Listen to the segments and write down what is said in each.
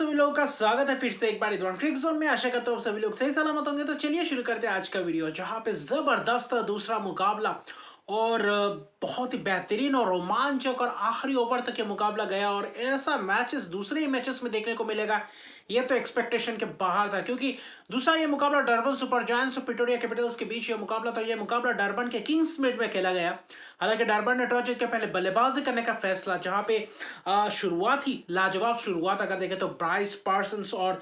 सभी लोगों का स्वागत है फिर से एक बार इधर क्रिक जोन में। आशा करता हूँ आप सभी लोग सही सलामत होंगे। तो चलिए शुरू करते हैं आज का वीडियो, जहां पे जबरदस्त दूसरा मुकाबला और बहुत ही बेहतरीन और रोमांचक और आखिरी ओवर तक ये मुकाबला गया। और ऐसा मैचेस दूसरे ही मैचेस में देखने को मिलेगा, ये तो एक्सपेक्टेशन के बाहर था, क्योंकि दूसरा ये मुकाबला डरबन सुपर जायंट्स और प्रिटोरिया कैपिटल्स के बीच ये मुकाबला था। ये मुकाबला डरबन के किंग्समेड में खेला गया। हालांकि डरबन ने टॉस जीत के पहले बल्लेबाजी करने का फैसला, जहां पे शुरुआत ही लाजवाब शुरुआत अगर देखें तो ब्राइस पार्सन्स और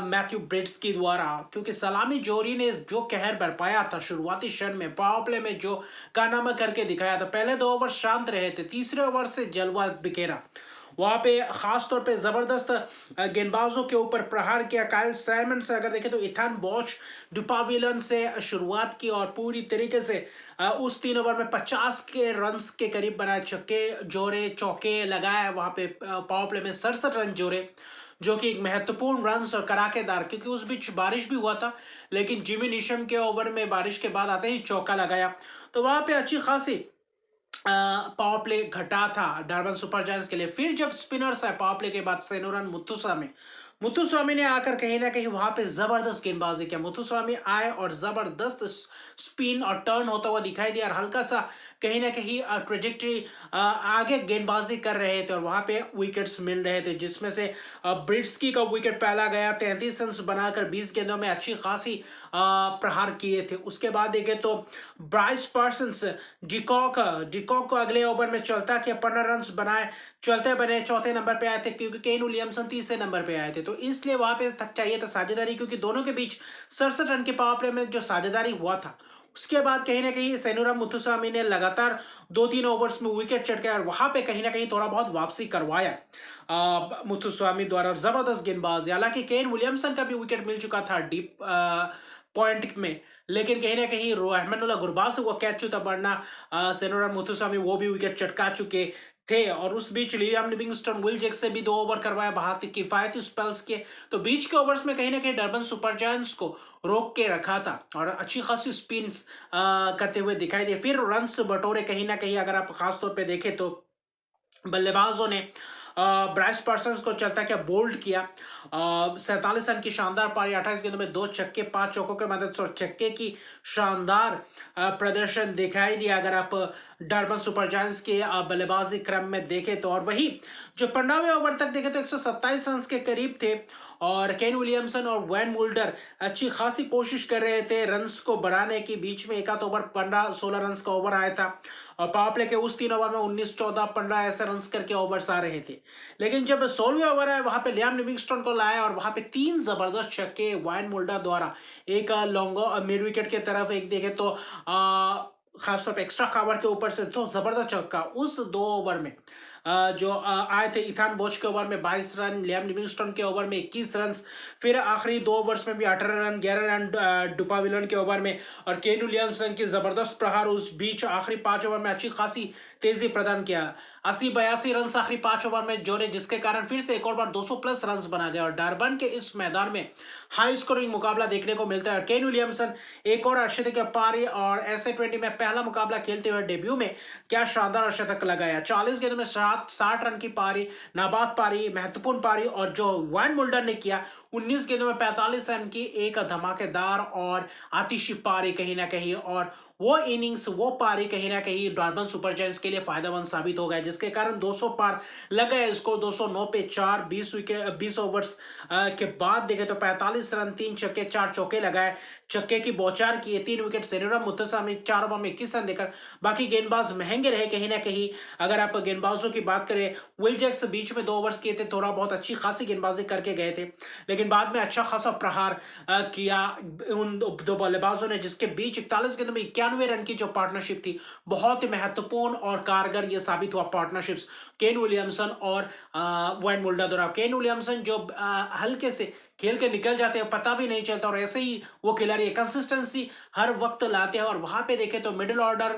मैथ्यू ब्रिड्स द्वारा, क्योंकि सलामी जोरी ने जो कहर बरपाया था शुरुआती क्षण में, पावर प्ले में जो कारनामा करके दिखाया था। पहले 2 ओवर शांत रहे थे, तीसरे ओवर से जलवा बिखेरा। वहां पे खास तौर पे जबरदस्त गेंदबाजों के ऊपर प्रहार किया। काइल साइमन से अगर देखें तो इथान बॉच डुपाविलन से शुरुआत की और पूरी तरीके से उस 3 ओवर में 50 के रन्स के करीब बनाए, छक्के जोड़े, चौके लगाए। वहां पे पावर प्ले में 67 रन जोड़े, जो कि एक महत्वपूर्ण रन्स और कराकेदार, क्योंकि उस बीच बारिश भी हुआ था, लेकिन जिमी निशम के ओवर में बारिश के बाद आते ही चौका लगाया। तो वहां पे अच्छी खासी पावर प्ले घटा था डरबन सुपर जायंट्स के लिए। फिर जब स्पिनर्स आए पावर प्ले के बाद, सेनुरन मुत्तुस्वामी ने आकर कहीं ना कहीं वहां पे जबरदस्त गेंदबाजी किया। मुत्तुस्वामी आए और जबरदस्त स्पिन और टर्न होता हुआ दिखाई दिया, और हल्का सा कहीं ना कहीं ट्रेजेक्टरी आगे गेंदबाजी कर रहे थे और वहां पे विकेट्स मिल रहे थे, जिसमें से ब्रिड्सकी का विकेट पहला गया। 33 रन बनाकर 20 गेंदों में अच्छी खासी प्रहार किए थे। उसके बाद देखे तो ब्राइस पार्सन्स डिकॉक को अगले ओवर में चलता किया, 15 रन बनाए, चलते बने चौथे नंबर पे आए थे, क्योंकि केन विलियमसन तीसरे नंबर पे आए थे। तो इसलिए वहां पे तक चाहिए था साझेदारी, क्योंकि दोनों के बीच 67 रन के पावर प्ले में जो साझेदारी हुआ था, उसके बाद कहीं ना कहीं सेनुरम मुत्तुस्वामी ने लगातार 2-3 ओवर्स में विकेट चढ़ गया और वहां पे कहीं ना कहीं थोड़ा बहुत वापसी करवाया मुत्तुस्वामी द्वारा। जबरदस्त गेंदबाज, हालांकि केन विलियमसन का भी विकेट मिल चुका था डीप पॉइंट में, लेकिन कहीं ना कहीं रहमानुल्लाह गुरबाज से वो कैच छूता, वरना सेनुरम मुत्तुस्वामी वो भी विकेट चटका चुके थे। और उस बीच लियाम लिविंगस्टन विल जैक से भी 2 ओवर करवाया, बहुत ही किफायती स्पेल्स के। तो बीच के ओवर्स में कहीं ना कहीं डरबन सुपर जायंट्स को रोक के रखा था और अच्छी खासी स्पिन करते हुए दिखाई दिए। फिर रन्स बटोरे कहीं ना कहीं, अगर आप खास तौर पे देखें तो बल्लेबाजों ने ब्राइस पार्सन्स को चलता क्या बोल्ड किया। 47 रन की शानदार पारी, 28 गेंदों में 2 छक्के 5 चौकों के मदद से, और छक्के की शानदार प्रदर्शन दिखाई दिया अगर आप डरबन सुपर जायंट्स के बल्लेबाजी क्रम में देखें तो। और वही जो 15वें ओवर तक देखें तो 127 रन के करीब थे, और केन विलियमसन और वैन मुल्डर अच्छी खासी कोशिश कर रहे थे रन्स को बढ़ाने की। बीच में एक आध ओवर 15-16 रन का ओवर आया था, और पावर प्ले के उस 3 ओवर में 19, 14, 15 ऐसे रन करके ओवर्स आ रहे थे। लेकिन जब 16वें ओवर आए, वहां पे लियाम लिविंगस्टन को लाया और वहां पे 3 जबरदस्त छक्के वैन मुल्डर द्वारा, एक लॉन्गो मिड विकेट की तरफ, एक देखे तो खासतौर पर एक्स्ट्रा कवर के ऊपर से, तो जबरदस्त छक्का उस 2 ओवर में जो आए थे। इथान बोच के ओवर में 22 रन, लियाम लिविंगस्टन के ओवर में 21 रन, फिर आखिरी 2 ओवर्स में भी 18 रन, 11 रन डुपाविलन के ओवर में, और केन विलियमसन की जबरदस्त प्रहार उस बीच आखिरी 5 ओवर में अच्छी खासी तेजी प्रदान किया। 80-82 रन आखिरी 5 ओवर में जोड़े, जिसके कारण फिर से एक और बार 200 प्लस रन बना गया। और डरबन के इस मैदान में हाई स्कोरिंग मुकाबला देखने को मिलता है। और केन विलियमसन एक और अर्धशतक की पारी, और SA-20 में पहला मुकाबला खेलते हुए डेब्यू में क्या शानदार अर्धशतक लगाया। 40 गेंदों में 60 रन की पारी, नाबाद पारी, महत्वपूर्ण पारी। और जो वैन मुल्डर ने किया 19 गेंदों में 45 रन की एक धमाकेदार और आतिशी पारी कहीं ना कहीं, और वो इनिंग्स, वो पारी कहीं ना कहीं डरबन सुपर जायंट्स के लिए फायदेमंद साबित हो गया, जिसके कारण 200 पार लग गए इसको। 209 पे 4, 20 ओवर्स के बाद देखे तो 45 रन, 3 छक्के 4 चौके लगाए, छक्के की बौछार किए, 3 विकेट सेनुरम मुत्तुस्वामी 4 ओवर में 21 रन देकर। बाकी गेंदबाज महंगे रहे कहीं ना कहीं। अगर आप गेंदबाजों की बात करें, विल जैक्स बीच में 2 ओवर्स किए थे, थोड़ा बहुत अच्छी खासी गेंदबाजी करके गए थे, लेकिन बाद में अच्छा खासा प्रहार किया उन 2 बल्लेबाजों ने, जिसके बीच 41 गेंदों में 91 रन की जो पार्टनरशिप थी, बहुत ही महत्वपूर्ण और कारगर ये साबित हुआ पार्टनरशिप्स केन विलियमसन और वैन मुल्डर द्वारा। केन विलियमसन जो हल्के से खेल के निकल जाते हैं, पता भी नहीं चलता, और ऐसे ही वो खिलाड़ी कंसिस्टेंसी हर वक्त लाते हैं। और वहां पे देखे तो मिडिल ऑर्डर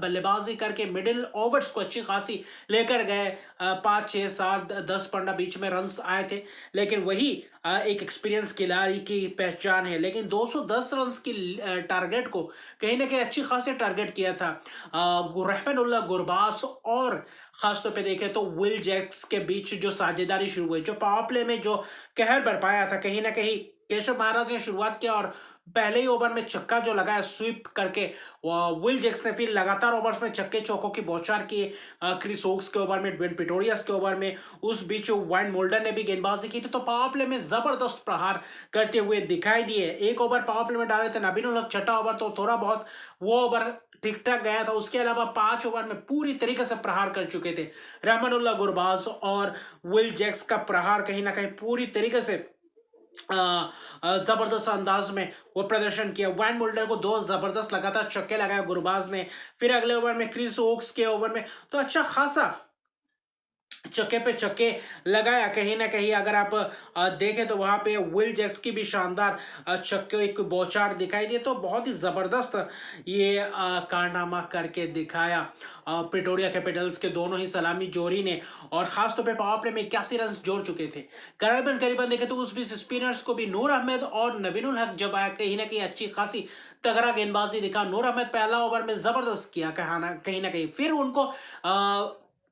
बल्लेबाजी करके मिडिल ओवर्स को अच्छी खासी लेकर गए, 5, 6, 7, 10, 15 बीच में रन्स आए थे, लेकिन वही एक एक्सपीरियंस खिलाड़ी की पहचान है। लेकिन 210 रन की टारगेट को कहीं ना कहीं अच्छी खासी टारगेट किया था रहमानुल्लाह गुरबाज और खासतौर पे देखें तो विल जैक्स के बीच जो साझेदारी शुरू हुई, जो पावर प्ले में जो कहर बरपाया था, कहीं ना कहीं केशव महाराज ने शुरुआत किया और पहले ही ओवर में छक्का जो लगाया स्वीप करके, विल जैक्स ने फिर लगातार ओवर्स में छक्के चौकों की बौछार की। क्रिस ओक्स के ओवर में, ड्वेन पिटोरियस के ओवर में, उस बीच वाइन मोल्डर ने भी गेंदबाजी की थी। तो पावर प्ले में जबरदस्त प्रहार करते हुए दिखाई दिए। एक ओवर पावर प्ले में डाले थे नबीनुल हक, छठा ओवर तो थोड़ा बहुत वो ओवर ठीक ठाक गया था। उसके अलावा 5 ओवर में पूरी तरीके से प्रहार कर चुके थे रहमानुल्लाह गुरबाज, और विल जैक्स का प्रहार कहीं ना कहीं पूरी तरीके से जबरदस्त अंदाज में वो प्रदर्शन किया। वैन मुल्डर को 2 जबरदस्त लगातार छक्के लगाए गुरबाज ने। फिर अगले ओवर में क्रिस ओक्स के ओवर में तो अच्छा खासा चक्के पे चक्के लगाया। कहीं ना कहीं अगर आप देखें तो वहां पे विल जैक्स की भी शानदार चक्के एक बौछार दिखाई दी। तो बहुत ही ज़बरदस्त ये कारनामा करके दिखाया प्रिटोरिया कैपिटल्स के दोनों ही सलामी जोड़ी ने। और खासतौर पे पावर प्ले में 81 रन जोड़ चुके थे। करीबन करीबन देखें तो उस बीच स्पिनर्स को भी नूर अहमद और नबीनुल हक जब आया, कहीं ना कहीं अच्छी खासी तगड़ा गेंदबाजी दिखा। नूर अहमद पहला ओवर में ज़बरदस्त किया कहीं ना कहीं, फिर उनको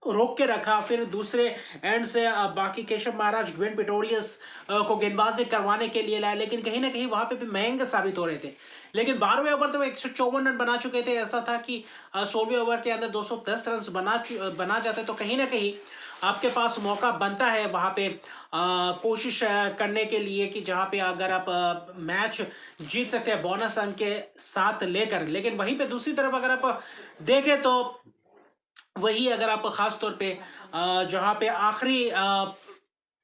रोक के रखा। फिर दूसरे एंड से बाकी केशव महाराज ड्वेन पिटोरियस को गेंदबाजी करवाने के लिए लाए, लेकिन कहीं ना कहीं वहां पे भी महंगे साबित हो रहे थे। लेकिन 12वें ओवर तो 154 रन बना चुके थे। ऐसा था कि 16वें ओवर के अंदर 210 रन बना जाते तो कहीं ना कहीं आपके पास मौका बनता है वहां पे कोशिश करने के लिए कि जहां पे अगर आप मैच जीत सकते हैं बोनस अंक के साथ लेकर। लेकिन वहीं पे दूसरी तरफ अगर आप देखें तो वही अगर आप खास तौर पे जहां पे आखिरी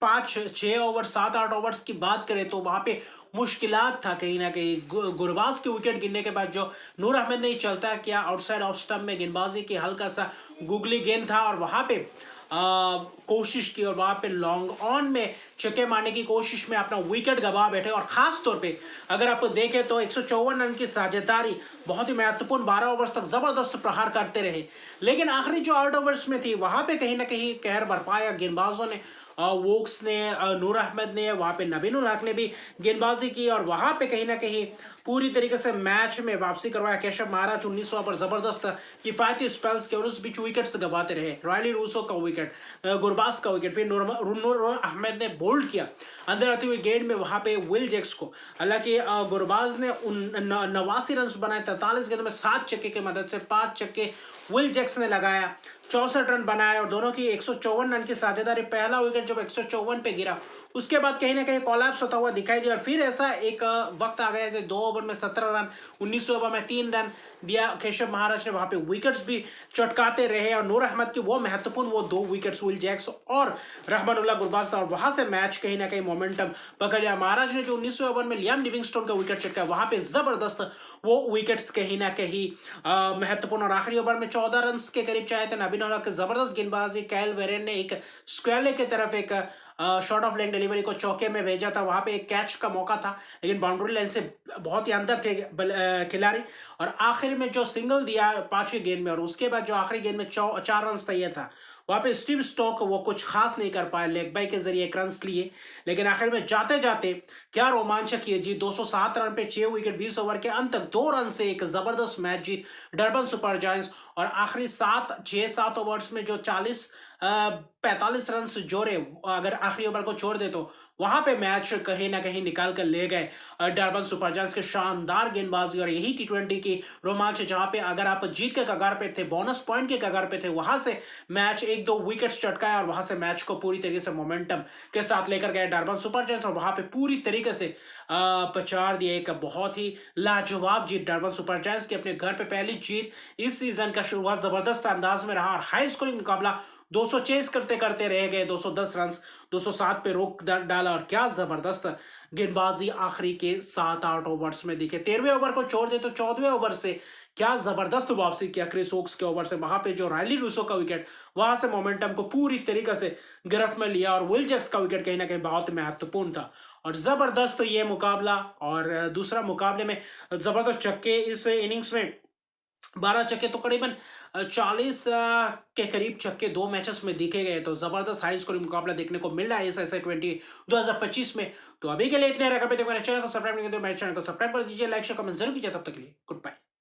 5-6 ओवर 7-8 ओवर्स की बात करें तो वहां पे मुश्किलात था कहीं ना कहीं। गुरबाज के विकेट गिरने के बाद जो नूर अहमद ने चलता किया आउटसाइड ऑफ स्टंप में गेंदबाजी की, हल्का सा गुगली गेंद था और वहां पे कोशिश की और वहां पे लॉन्ग ऑन में छक्के मारने की कोशिश में अपना विकेट गवा बैठे। और खास तौर पे अगर आप देखें तो 154 रन की साझेदारी बहुत ही महत्वपूर्ण, 12 ओवर्स तक जबरदस्त प्रहार करते रहे। लेकिन आखिरी जो 8 ओवर्स में थी वहां पे कहीं ना कहीं कहर बरपाया गेंदबाजों ने। वोक्स ने, नूर अहमद ने, वहाँ पे नबीनुल हक ने भी गेंदबाजी की और वहाँ पे कहीं ना कहीं पूरी तरीके से मैच में वापसी करवाया। केशव महाराज 19 ओवर जबरदस्त किफायती स्पेल्स के और उस बीच विकेट्स गवाते रहे। रॉयली रूसो का विकेट, गुरबाज का विकेट, फिर नूर अहमद ने बोल्ड किया अंदर आती हुई गेंद में वहाँ पे विल जैक्स को। हालांकि गुरबाज ने 89 रन बनाए 43 गेंदों में 7 छक्के की मदद से। 5 छक्के विल जैक्स ने लगाया, 64 रन बनाए और दोनों की 154 रन की साझेदारी। पहला विकेट जब 154 पे गिरा उसके बाद कहीं ना कहीं कोलैप्स होता हुआ दिखाई दिया। और फिर ऐसा एक वक्त आ गया कि 2 ओवर में 17 रन, 19वें ओवर में 3 रन दिया। केशव महाराज ने वहां पे विकेट्स भी चटकाते रहे और नूर अहमद की वो महत्वपूर्ण वो 2 विकेट्स विल जैक्स और रहमानुल्लाह गुरबाज था और वहां से मैच कहीं ना कहीं मोमेंटम पकड़ लिया। महाराज ने जो 19वें ओवर में लियाम लिविंगस्टोन का विकेट चटका, वहां पे जबरदस्त वो विकेट्स कहीं ना कहीं महत्वपूर्ण। और आखिरी ओवर में 14 रन के करीब चाहे थे नबीनुल हक, जबरदस्त गेंदबाजी। कैल वेरेन ने एक स्क्वाले की तरफ एक शॉर्ट ऑफ लेग डिलीवरी को चौके में भेजा था, वहां पे एक कैच का मौका था लेकिन बाउंड्री लाइन से बहुत ही अंदर थे खिलाड़ी। और आखिर में जो सिंगल दिया 5वीं गेंद में और उसके बाद जो आखिरी गेंद में 4 रन चाहिए था, वहां पे स्टीव स्टोक वो कुछ खास नहीं कर पाए, लेग बाई के जरिए एक रन लिए। लेकिन आखिर में जाते जाते क्या रोमांचक ये जीत, 207 रन पे 6 विकेट, 20 ओवर के अंत तक 2 रन से एक जबरदस्त मैच जीत डरबन सुपर जायंट्स। और आखिरी 6-7 ओवर्स में जो 45 रन जोड़े, अगर आखिरी ओवर को छोड़ दे तो वहां पे मैच कहीं ना कहीं निकाल कर ले गए डरबन सुपर जायंट्स के शानदार गेंदबाजी। और यही T20 की रोमांच, जहां पे अगर आप जीत के कगार पे थे, बोनस पॉइंट के कगार पे थे, वहां से मैच 1-2 विकेट्स चटकाया और वहां से मैच को पूरी तरीके से मोमेंटम के साथ लेकर गए डरबन सुपर जायंट्स और वहां पे पूरी तरीके से पछाड़ दिए। एक बहुत ही लाजवाब जीत डरबन सुपर जायंट्स की, अपने घर पे पहली जीत इस सीजन का शुरुआत जबरदस्त अंदाज में रहा और हाई स्कोरिंग मुकाबला 200 चेस करते करते रह गए। 210 रन 207 पे रोक डाला और क्या जबरदस्त गेंदबाजी आखिरी के 7-8 ओवर्स में दिखे। 13वें ओवर को छोड़ दे तो 14वें ओवर से क्या जबरदस्त वापसी किया क्रिस ओक्स के ओवर से। वहां पे जो रायली रूसो का विकेट, वहां से मोमेंटम को पूरी तरीके से गिरफ्त में लिया और विल जैक्स का विकेट कहीं ना कहीं बहुत महत्वपूर्ण था और जबरदस्त ये मुकाबला। और दूसरा मुकाबले में जबरदस्त छक्के इस इनिंग्स में 12 छक्के तो करीबन 40 के करीब छक्के 2 मैचेस में दिखे गए। तो जबरदस्त हाई स्कोरिंग मुकाबला देखने को मिल रहा है ICC 2025 में। तो अभी के लिए इतने रकम पे मेरे चैनल को सब्सक्राइब नहीं करते मेरे चैनल को सब्सक्राइब कर दीजिए, लाइक शेयर कमेंट जरूर कीजिए। तब तक के लिए गुड बाय।